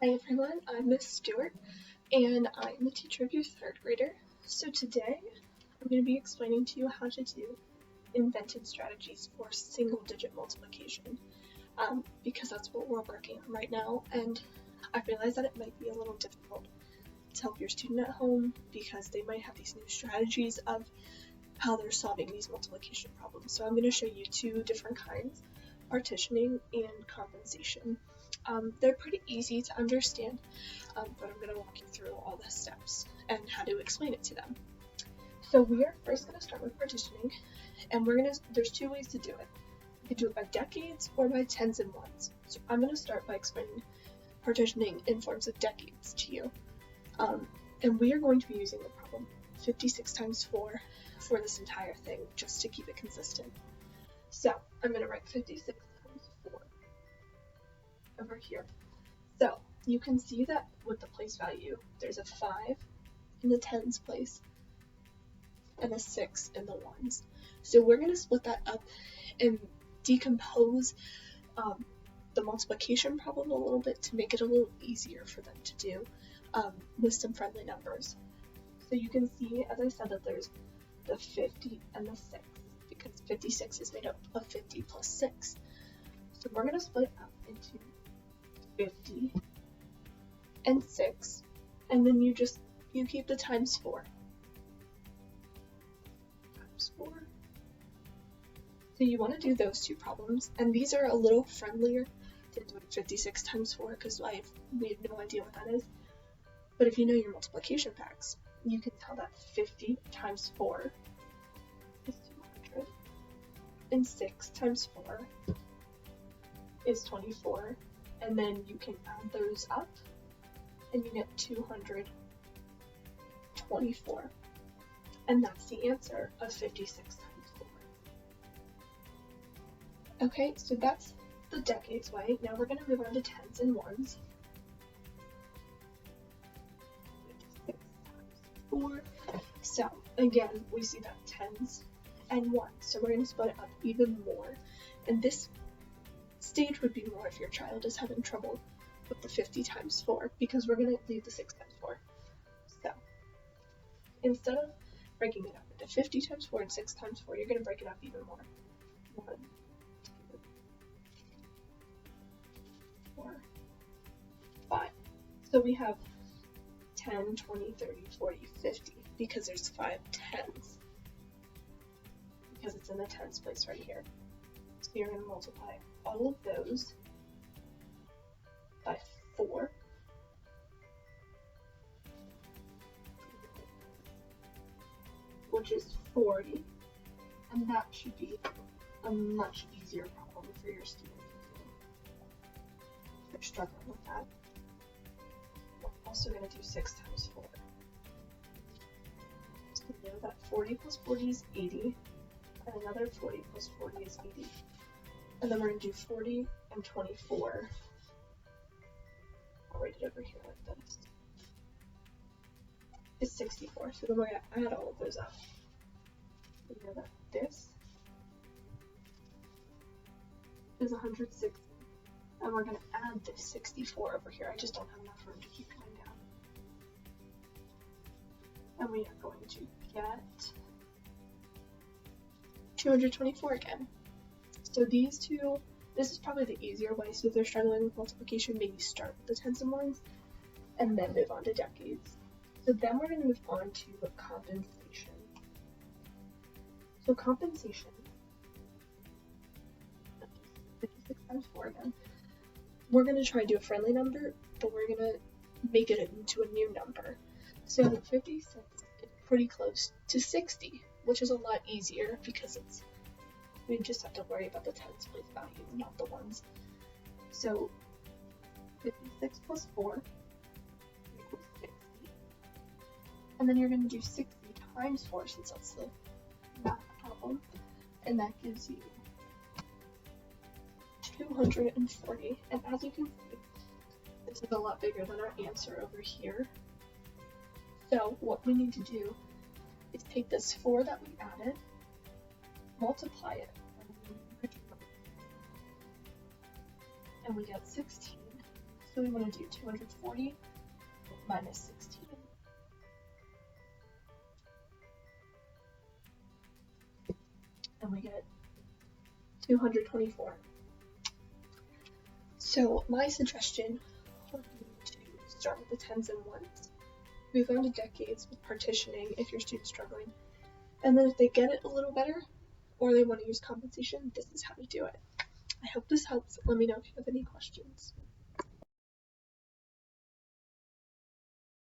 Hi everyone, I'm Miss Stewart, and I'm the teacher of your third grader. So today, I'm going to be explaining to you how to do invented strategies for single-digit multiplication, because that's what we're working on right now, and I realize that it might be a little difficult to help your student at home because they might have these new strategies of how they're solving these multiplication problems. So I'm going to show you two different kinds, partitioning and compensation. They're pretty easy to understand, but I'm going to walk you through all the steps and how to explain it to them. So we are first going to start with partitioning, and there's two ways to do it. You can do it by decades or by tens and ones. So I'm going to start by explaining partitioning in forms of decades to you. And we are going to be using the problem 56 times 4 for this entire thing, just to keep it consistent. So I'm going to write 56 times 4 over here. So you can see that with the place value, there's a 5 in the tens place and a 6 in the ones. So we're going to split that up and decompose the multiplication problem a little bit to make it a little easier for them to do with some friendly numbers. So you can see, as I said, that there's the 50 and the 6, because 56 is made up of 50 plus 6. So we're going to split it up into 50 and 6, and then you keep the times 4. Times 4. So you want to do those two problems, and these are a little friendlier than doing 56 times 4 because we have no idea what that is. But if you know your multiplication facts, you can tell that 50 times 4 is 200, and 6 times 4 is 24, and then you can add those up, and you get 224. And that's the answer of 56 times 4. Okay, so that's the decades way. Now we're going to move on to tens and ones. 56 times 4. So again, we see that tens and ones. So we're going to split it up even more. And this stage would be more if your child is having trouble with the 50 times 4, because we're going to leave the 6 times 4. So instead of breaking it up into 50 times 4 and 6 times 4, you're going to break it up even more. 1, 2, 4, 5. So we have 10, 20, 30, 40, 50, because there's 5 tens, because it's in the tens place right here. So you're going to multiply all of those by 4. Which is 40, and that should be a much easier problem for your student to do. If they're struggling with that. We're also going to do 6 times 4. So we know that 40 plus 40 is 80, and another 40 plus 40 is 80. And then we're going to do 40 and 24. I'll write it over here like this. Is 64. So then we're going to add all of those up. We know that this is 160. And we're going to add this 64 over here. I just don't have enough room to keep going down. And we are going to get 224 again. So these two, this is probably the easier way. So if they're struggling with multiplication, maybe start with the tens and ones and then move on to decades. So then we're going to move on to compensation. So compensation, 56 times 4 again. We're going to try to do a friendly number, but we're going to make it into a new number. So 56 is pretty close to 60, which is a lot easier because we just have to worry about the tens place value, not the ones. So 56 plus 4 equals 60. And then you're going to do 60 times 4 since that's the math problem. And that gives you 240. And as you can see, this is a lot bigger than our answer over here. So what we need to do is take this 4 that we added, multiply it, and we get 16. So we want to do 240 minus 16. And we get 224. So my suggestion would be to start with the tens and ones, move on to decades with partitioning if your student's struggling, and then if they get it a little better or they want to use compensation, this is how to do it. I hope this helps. Let me know if you have any questions.